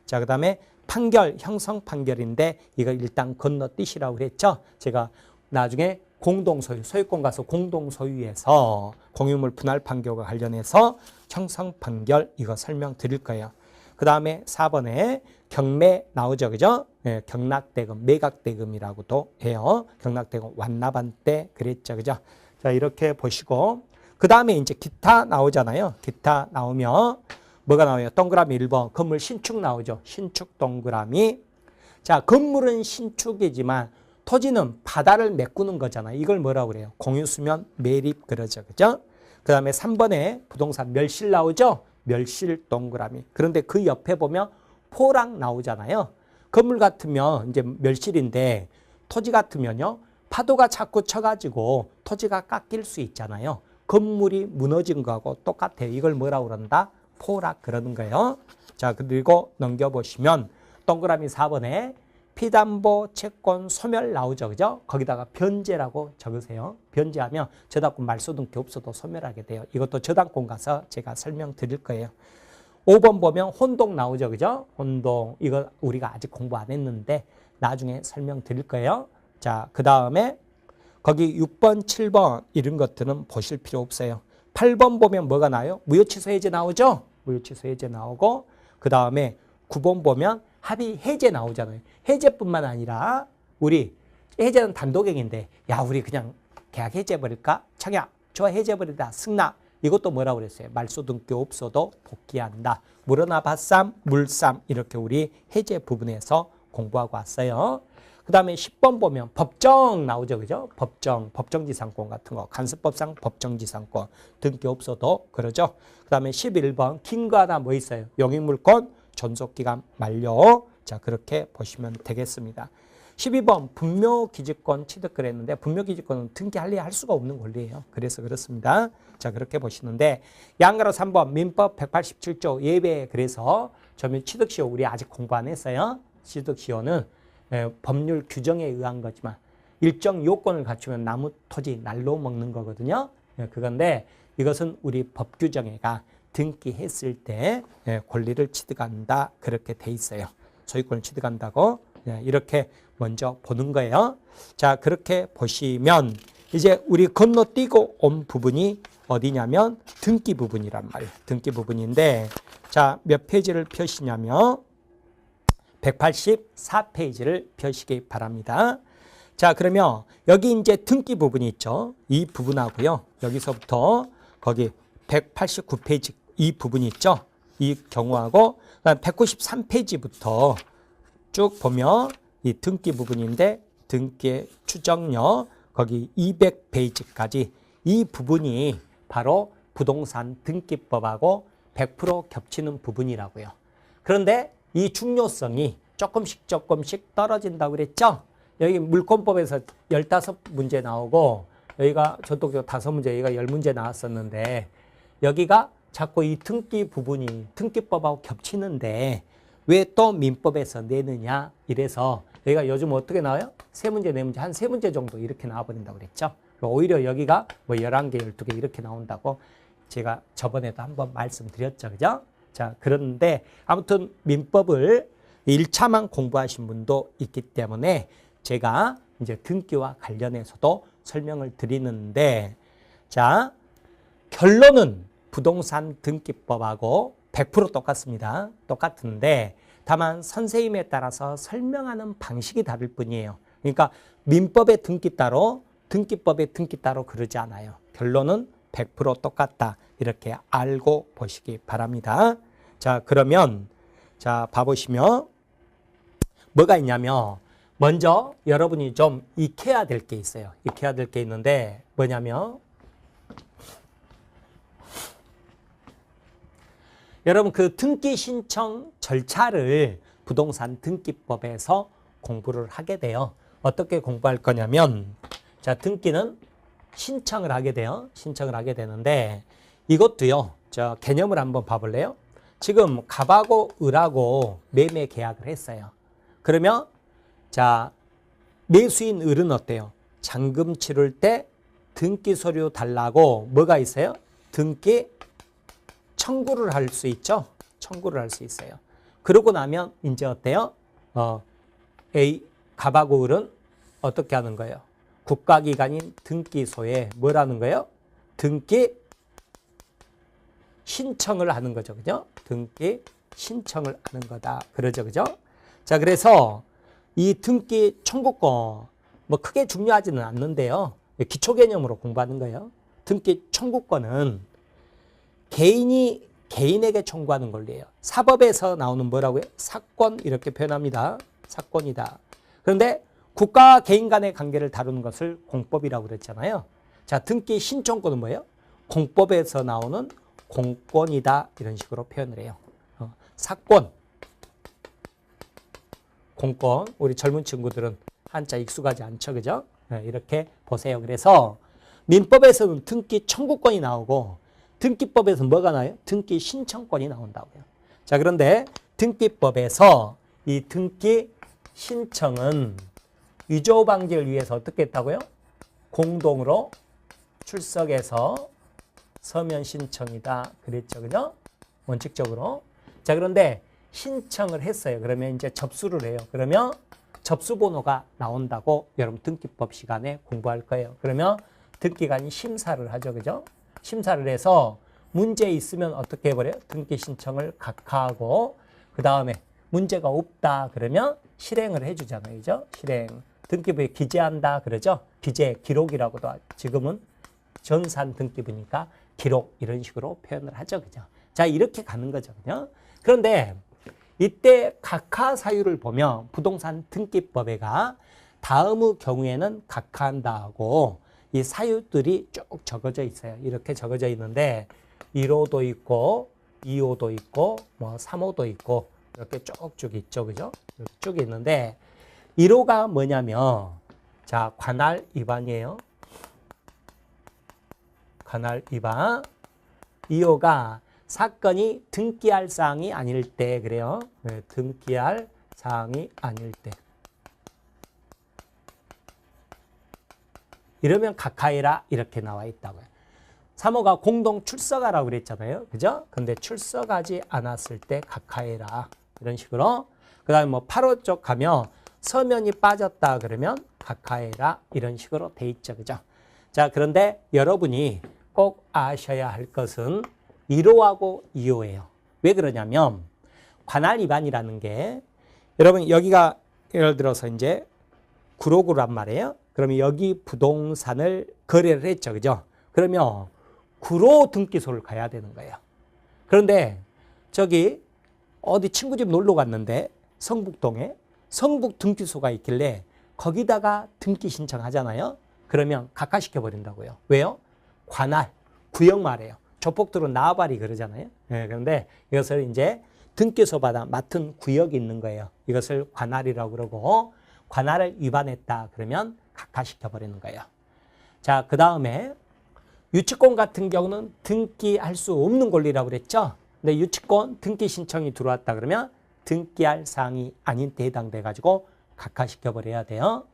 자, 그 다음에 판결, 형성 판결인데 이거 일단 건너뛰시라고 그랬죠. 제가 나중에 공동소유, 소유권 가서 공동소유에서 공유물 분할 판결과 관련해서 형성 판결 이거 설명드릴 거예요. 그 다음에 4번에 경매 나오죠. 그죠? 네, 경락대금, 매각대금이라고도 해요. 경락대금 완납한 때 그랬죠. 그죠? 자, 이렇게 보시고 그 다음에 이제 기타 나오잖아요. 기타 나오면 뭐가 나와요? 동그라미 1번 건물 신축 나오죠. 신축 동그라미. 자, 건물은 신축이지만 토지는 바다를 메꾸는 거잖아요. 이걸 뭐라고 그래요? 공유수면 매립 그러죠. 그죠? 그 다음에 3번에 부동산 멸실 나오죠. 멸실 동그라미. 그런데 그 옆에 보면 포랑 나오잖아요. 건물 같으면 이제 멸실인데 토지 같으면요. 파도가 자꾸 쳐가지고 토지가 깎일 수 있잖아요. 건물이 무너진 거하고 똑같아요. 이걸 뭐라고 그런다? 포락 그러는 거예요. 자, 그리고 넘겨보시면 동그라미 4번에 피담보 채권 소멸 나오죠. 그죠? 거기다가 변제라고 적으세요. 변제하면 저당권 말소 등기 없어도 소멸하게 돼요. 이것도 저당권 가서 제가 설명드릴 거예요. 5번 보면 혼동 나오죠. 그죠? 혼동. 이거 우리가 아직 공부 안 했는데 나중에 설명드릴 거예요. 자, 그 다음에 거기 6번, 7번 이런 것들은 보실 필요 없어요. 8번 보면 뭐가 나요? 무효취소 해제 나오죠? 무효취소 해제 나오고 그 다음에 9번 보면 합의 해제 나오잖아요. 해제뿐만 아니라 우리 해제는 단독행위인데 야 우리 그냥 계약 해제해버릴까? 청약 좋아 해제해버리다 승낙 이것도 뭐라고 그랬어요? 말소 등기 없어도 복귀한다. 물어나 밭삼 물삼 이렇게 우리 해제 부분에서 공부하고 왔어요. 그 다음에 10번 보면 법정 나오죠. 그죠? 법정지상권 같은 거. 간섭법상 법정지상권. 등기 없어도 그러죠. 그 다음에 11번 긴거하다 뭐 있어요? 용익물권 존속기간 만료. 자, 그렇게 보시면 되겠습니다. 12번 분묘기지권 취득 그랬는데 분묘기지권은 등기할래 할 수가 없는 권리예요. 그래서 그렇습니다. 자, 그렇게 보시는데 양가로 3번 민법 187조 예배 그래서 저면 취득시효 우리 아직 공부 안 했어요. 취득시효는 법률 규정에 의한 거지만 일정 요건을 갖추면 나무 토지 날로 먹는 거거든요. 그건데 이것은 우리 법 규정에가 등기했을 때 권리를 취득한다 그렇게 돼 있어요. 소유권을 취득한다고 이렇게 먼저 보는 거예요. 자, 그렇게 보시면 이제 우리 건너뛰고 온 부분이 어디냐면 등기 부분이란 말이에요. 등기 부분인데 자, 몇 페이지를 펴시냐면 184페이지를 펴시기 바랍니다. 자, 그러면 여기 이제 등기 부분이 있죠. 이 부분하고요. 여기서부터 거기 189페이지 이 부분이 있죠. 이 경우하고 193페이지부터 쭉 보면 이 등기 부분인데 등기의 추정력 거기 200페이지까지 이 부분이 바로 부동산 등기법하고 100% 겹치는 부분이라고요. 그런데 이 중요성이 조금씩 떨어진다고 그랬죠? 여기 물권법에서 15문제 나오고 여기가 저도 5문제, 여기가 10문제 나왔었는데 여기가 자꾸 이 등기 부분이 등기법하고 겹치는데 왜 또 민법에서 내느냐 이래서 여기가 요즘 어떻게 나와요? 3문제, 4문제, 한 3문제 정도 이렇게 나와버린다고 그랬죠? 오히려 여기가 뭐 11개, 12개 이렇게 나온다고 제가 저번에도 한번 말씀드렸죠. 그죠? 자, 그런데 아무튼 민법을 1차만 공부하신 분도 있기 때문에 제가 이제 등기와 관련해서도 설명을 드리는데 자, 결론은 부동산 등기법하고 100% 똑같습니다. 똑같은데 다만 선생님에 따라서 설명하는 방식이 다를 뿐이에요. 그러니까 민법의 등기 따로 등기법의 등기 따로 그러지 않아요. 결론은 100% 똑같다. 이렇게 알고 보시기 바랍니다. 자, 그러면 자, 봐보시면 뭐가 있냐면 먼저 여러분이 좀 익혀야 될 게 있어요. 익혀야 될 게 있는데 뭐냐면 여러분 그 등기 신청 절차를 부동산 등기법에서 공부를 하게 돼요. 어떻게 공부할 거냐면 자, 등기는 신청을 하게 돼요. 신청을 하게 되는데 이것도요. 저 개념을 한번 봐볼래요? 지금 갑하고 을하고 매매 계약을 했어요. 그러면 자, 매수인 을은 어때요? 잔금 치를 때 등기 서류 달라고 뭐가 있어요? 등기 청구를 할 수 있죠. 청구를 할 수 있어요. 그러고 나면 이제 어때요? 갑하고 을은 어떻게 하는 거예요? 국가기관인 등기소에 뭐라는 거예요? 등기 신청을 하는 거죠. 그죠? 등기 신청을 하는 거다. 그러죠. 그죠? 자, 그래서 이 등기 청구권 뭐 크게 중요하지는 않는데요. 기초 개념으로 공부하는 거예요. 등기 청구권은 개인이 개인에게 청구하는 권리예요. 사법에서 나오는 뭐라고요? 사건 이렇게 표현합니다. 사건이다. 그런데 국가와 개인 간의 관계를 다루는 것을 공법이라고 그랬잖아요. 자, 등기 신청권은 뭐예요? 공법에서 나오는 공권이다. 이런 식으로 표현을 해요. 사건, 공권. 우리 젊은 친구들은 한자 익숙하지 않죠. 그죠? 이렇게 보세요. 그래서 민법에서는 등기 청구권이 나오고 등기법에서는 뭐가 나와요? 등기 신청권이 나온다고요. 자, 그런데 등기법에서 이 등기 신청은 위조 방지를 위해서 어떻게 했다고요? 공동으로 출석해서 서면 신청이다. 그랬죠. 그죠? 원칙적으로. 자, 그런데 신청을 했어요. 그러면 이제 접수를 해요. 그러면 접수번호가 나온다고 여러분 등기법 시간에 공부할 거예요. 그러면 등기관이 심사를 하죠. 그죠? 심사를 해서 문제 있으면 어떻게 해버려요? 등기 신청을 각하하고 그 다음에 문제가 없다 그러면 실행을 해주잖아요. 그죠? 실행. 등기부에 기재한다 그러죠? 기재, 기록이라고도 지금은 전산 등기부니까 기록 이런 식으로 표현을 하죠. 그죠? 자, 이렇게 가는 거죠. 그죠? 그런데 이때 각하 사유를 보면 부동산 등기법에가 다음의 경우에는 각하한다 하고 이 사유들이 쭉 적어져 있어요. 이렇게 적어져 있는데 1호도 있고 2호도 있고 뭐 3호도 있고 이렇게 쭉쭉 있죠. 그죠? 이렇게 쭉 있는데 1호가 뭐냐면 자, 관할 위반이에요. 관할 위반. 2호가 사건이 등기할 사항이 아닐 때 그래요. 네, 등기할 사항이 아닐 때. 이러면 각하해라 이렇게 나와 있다고요. 3호가 공동 출석하라고 그랬잖아요. 그죠? 근데 출석하지 않았을 때 각하해라. 이런 식으로. 그 다음에 뭐 8호 쪽 가면 서면이 빠졌다 그러면 각하해라. 이런 식으로 돼 있죠. 그죠? 자, 그런데 여러분이 꼭 아셔야 할 것은 1호하고 2호예요. 왜 그러냐면 관할 위반이라는 게 여러분 여기가 예를 들어서 이제 구로구란 말이에요. 그러면 여기 부동산을 거래를 했죠. 그죠? 그러면 구로 등기소를 가야 되는 거예요. 그런데 저기 어디 친구 집 놀러 갔는데 성북동에 성북 등기소가 있길래 거기다가 등기 신청하잖아요. 그러면 각하시켜 버린다고요. 왜요? 관할, 구역 말이에요. 조폭들은 나발이 그러잖아요. 네, 그런데 이것을 이제 등기소마다 맡은 구역이 있는 거예요. 이것을 관할이라고 그러고 관할을 위반했다 그러면 각하시켜 버리는 거예요. 자, 그 다음에 유치권 같은 경우는 등기할 수 없는 권리라고 그랬죠. 근데 유치권 등기 신청이 들어왔다 그러면 등기할 사항이 아닌 데 해당돼 가지고 각하시켜 버려야 돼요.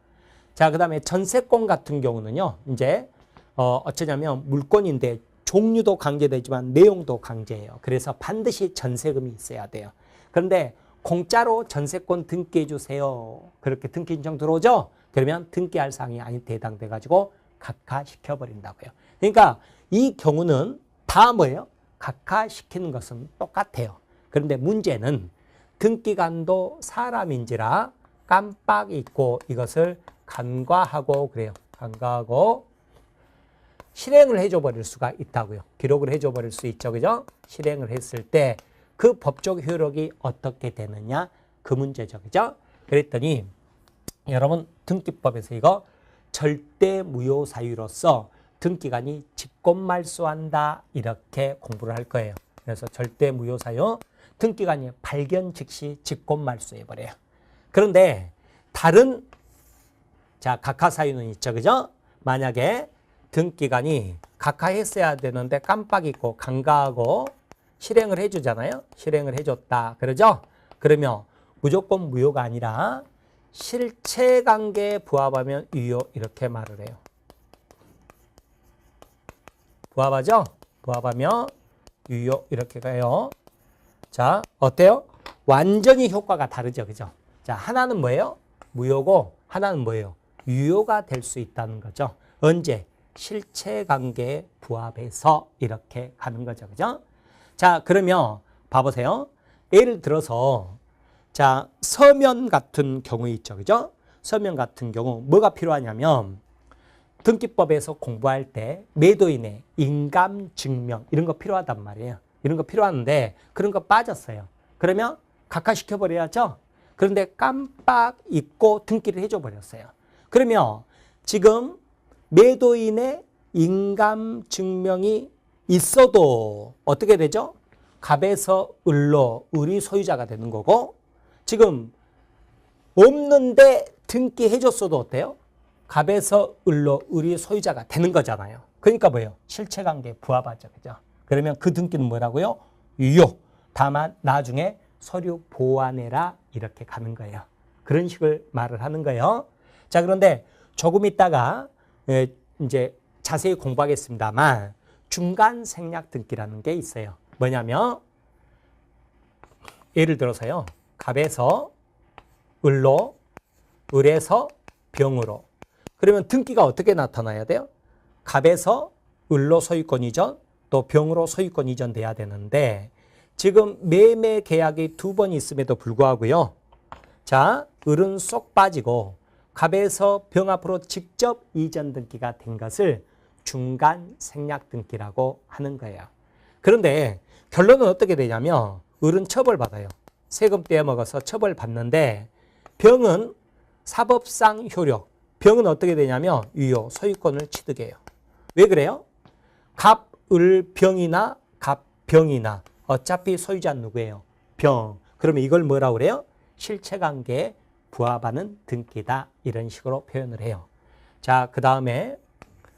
자, 그 다음에 전세권 같은 경우는요. 이제 어쩌냐면 물권인데 종류도 강제되지만 내용도 강제예요. 그래서 반드시 전세금이 있어야 돼요. 그런데 공짜로 전세권 등기해 주세요. 그렇게 등기 신청 들어오죠? 그러면 등기할 사항이 아닌 데 해당돼 가지고 각하시켜 버린다고요. 그러니까 이 경우는 다 뭐예요? 각하시키는 것은 똑같아요. 그런데 문제는 등기관도 사람인지라 깜빡 잊고 이것을 간과하고 그래요. 간과하고 실행을 해줘 버릴 수가 있다고요. 기록을 해줘 버릴 수 있죠. 그죠? 실행을 했을 때 그 법적 효력이 어떻게 되느냐 그 문제죠. 그죠? 그랬더니 여러분 등기법에서 이거 절대 무효 사유로서 등기관이 직권말소한다 이렇게 공부를 할 거예요. 그래서 절대 무효 사유 등기관이 발견 즉시 직권말소해 버려요. 그런데 다른 자 각하 사유는 있죠. 그죠? 만약에 등기관이 각하했어야 되는데 깜빡 잊고 간과하고 실행을 해주잖아요. 실행을 해줬다. 그러죠? 그러면 무조건 무효가 아니라 실체관계에 부합하면 유효 이렇게 말을 해요. 부합하죠? 부합하면 유효 이렇게 가요. 자, 어때요? 완전히 효과가 다르죠. 그죠? 자, 하나는 뭐예요? 무효고 하나는 뭐예요? 유효가 될 수 있다는 거죠. 언제? 실체관계에 부합해서 이렇게 가는 거죠. 그죠? 자, 그러면 봐보세요. 예를 들어서 자, 서면 같은 경우 있죠. 그죠? 서면 같은 경우 뭐가 필요하냐면 등기법에서 공부할 때 매도인의 인감 증명 이런 거 필요하단 말이에요. 이런 거 필요한데 그런 거 빠졌어요. 그러면 각하시켜 버려야죠. 그런데 깜빡 잊고 등기를 해줘 버렸어요. 그러면 지금 매도인의 인감 증명이 있어도 어떻게 되죠? 갑에서 을로 을이 소유자가 되는 거고 지금 없는데 등기해줬어도 어때요? 갑에서 을로 을이 소유자가 되는 거잖아요. 그러니까 뭐예요? 실체관계에 부합하죠. 그죠? 그러면 그 등기는 뭐라고요? 유효. 다만 나중에 서류 보완해라 이렇게 가는 거예요. 그런 식을 말을 하는 거예요. 자, 그런데 조금 있다가 이제 자세히 공부하겠습니다만 중간 생략 등기라는 게 있어요. 뭐냐면 예를 들어서요. 갑에서 을로, 을에서 병으로. 그러면 등기가 어떻게 나타나야 돼요? 갑에서 을로 소유권 이전, 또 병으로 소유권 이전 돼야 되는데 지금 매매 계약이 2번 있음에도 불구하고요. 자, 을은 쏙 빠지고 갑에서 병 앞으로 직접 이전 등기가 된 것을 중간 생략 등기라고 하는 거예요. 그런데 결론은 어떻게 되냐면 을은 처벌받아요. 세금 떼어먹어서 처벌받는데 병은 사법상 효력, 병은 어떻게 되냐면 유효, 소유권을 취득해요. 왜 그래요? 갑, 을, 병이나 갑, 병이나 어차피 소유자는 누구예요? 병. 그러면 이걸 뭐라고 그래요? 실체관계에 부합하는 등기다. 이런 식으로 표현을 해요. 자, 그 다음에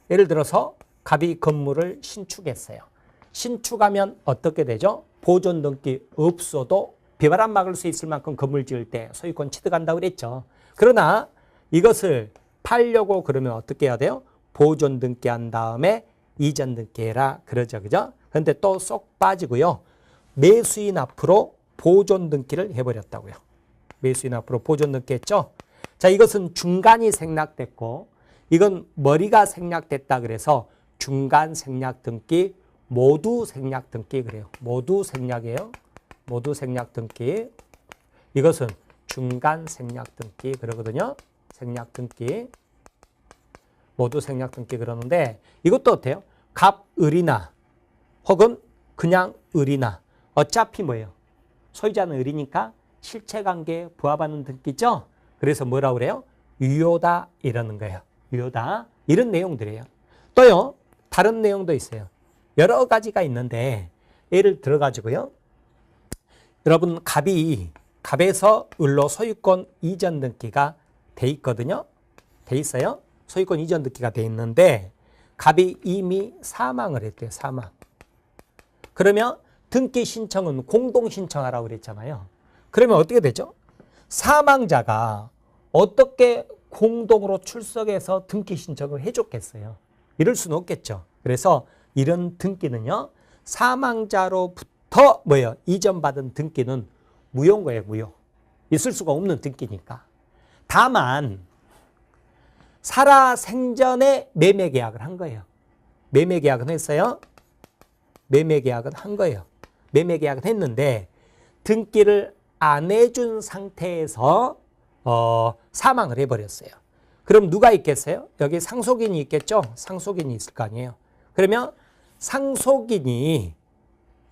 예를 들어서 갑이 건물을 신축했어요. 신축하면 어떻게 되죠? 보존 등기 없어도 비바람 막을 수 있을 만큼 건물 지을 때 소유권 취득한다고 그랬죠. 그러나 이것을 팔려고 그러면 어떻게 해야 돼요? 보존 등기한 다음에 이전 등기해라. 그러죠. 그죠? 그런데 또 쏙 빠지고요. 매수인 앞으로 보존 등기를 해버렸다고요. 매수인 앞으로 보존 등기했죠. 자, 이것은 중간이 생략됐고 이건 머리가 생략됐다 그래서 중간 생략 등기, 모두 생략 등기 그래요. 모두 생략이에요. 모두 생략 등기. 이것은 중간 생략 등기 그러거든요. 생략 등기. 모두 생략 등기 그러는데 이것도 어때요? 갑, 을이나 혹은 그냥 을이나 어차피 뭐예요? 소유자는 을이니까 실체관계에 부합하는 등기죠. 그래서 뭐라고 그래요? 유효다 이러는 거예요. 유효다. 이런 내용들이에요. 또요. 다른 내용도 있어요. 여러 가지가 있는데 예를 들어가지고요. 여러분 갑에서 을로 소유권 이전 등기가 돼 있거든요. 돼 있어요. 소유권 이전 등기가 돼 있는데 갑이 이미 사망을 했대요. 사망. 그러면 등기 신청은 공동 신청하라고 그랬잖아요. 그러면 어떻게 되죠? 사망자가 어떻게 공동으로 출석해서 등기 신청을 해줬겠어요? 이럴 수는 없겠죠. 그래서 이런 등기는요. 사망자로부터 뭐예요? 이전받은 등기는 무효인 거예요. 무효. 있을 수가 없는 등기니까. 다만 살아 생전에 매매 계약을 한 거예요. 매매 계약은 했어요. 매매 계약은 한 거예요. 매매 계약은 했는데 등기를 안 해준 상태에서 사망을 해버렸어요. 그럼 누가 있겠어요? 여기 상속인이 있겠죠? 상속인이 있을 거 아니에요. 그러면 상속인이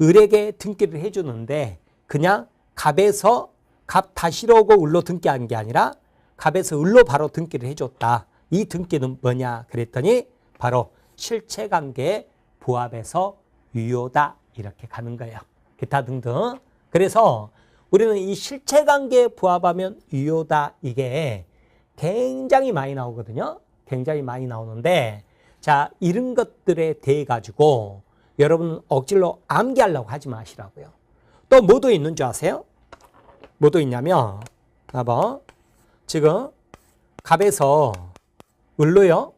을에게 등기를 해주는데 그냥 갑에서 갑 다시러 오고 을로 등기한 게 아니라 갑에서 을로 바로 등기를 해줬다. 이 등기는 뭐냐 그랬더니 바로 실체관계에 부합해서 유효다 이렇게 가는 거예요. 기타 등등. 그래서 우리는 이 실체관계에 부합하면 유효다 이게 굉장히 많이 나오거든요. 굉장히 많이 나오는데 자 이런 것들에 대해 가지고 여러분 억지로 암기하려고 하지 마시라고요. 또 뭐도 있는 줄 아세요? 뭐도 있냐면 봐봐. 지금 갑에서 을로요.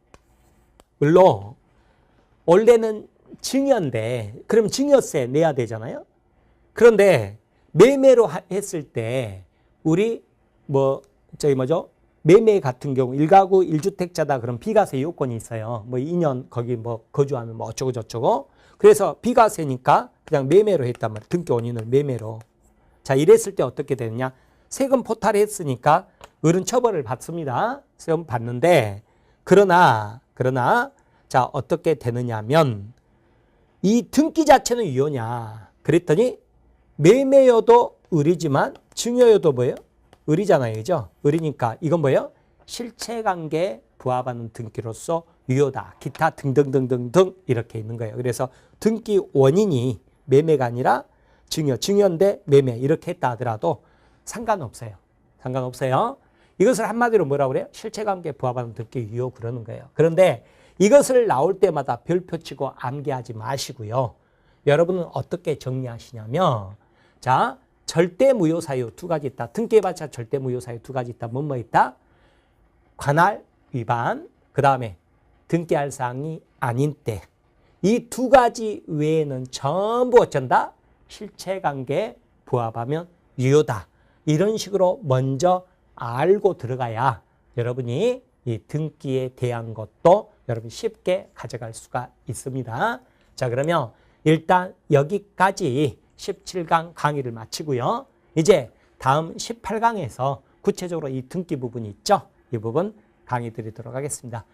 을로 원래는 증여인데 그럼 증여세 내야 되잖아요. 그런데 매매로 했을 때 우리 매매 같은 경우 1가구 1주택자다 그럼 비과세 요건이 있어요. 뭐 2년 거기 뭐 거주하면 뭐 어쩌고 저쩌고. 그래서 비과세니까 그냥 매매로 했단 말이에요. 등기 원인을 매매로. 자, 이랬을 때 어떻게 되느냐? 세금 포탈했으니까 을은 처벌을 받습니다. 세금 받는데 그러나 자, 어떻게 되느냐면 이 등기 자체는 유효냐? 그랬더니 매매여도 을이지만 증여여도 뭐예요? 을이잖아요. 그죠? 을이니까 이건 뭐예요? 실체관계에 부합하는 등기로서 유효다. 기타 등등등등등 이렇게 있는 거예요. 그래서 등기 원인이 매매가 아니라 증여인데 매매 이렇게 했다 하더라도 상관없어요. 상관없어요. 이것을 한마디로 뭐라고 그래요? 실체관계에 부합하는 등기 유효 그러는 거예요. 그런데 이것을 나올 때마다 별표 치고 암기하지 마시고요. 여러분은 어떻게 정리하시냐면 자 절대 무효 사유 두 가지 있다. 등기해봤자 절대 무효 사유 두 가지 있다. 뭐뭐 있다? 관할 위반 그 다음에 등기할 사항이 아닌 때 이 두 가지 외에는 전부 어쩐다? 실체관계에 부합하면 유효다. 이런 식으로 먼저 알고 들어가야 여러분이 이 등기에 대한 것도 여러분 쉽게 가져갈 수가 있습니다. 자 그러면 일단 여기까지 17강 강의를 마치고요. 이제 다음 18강에서 구체적으로 이 등기 부분이 있죠. 이 부분 강의 드리도록 하겠습니다.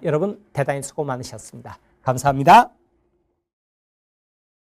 여러분 대단히 수고 많으셨습니다. 감사합니다.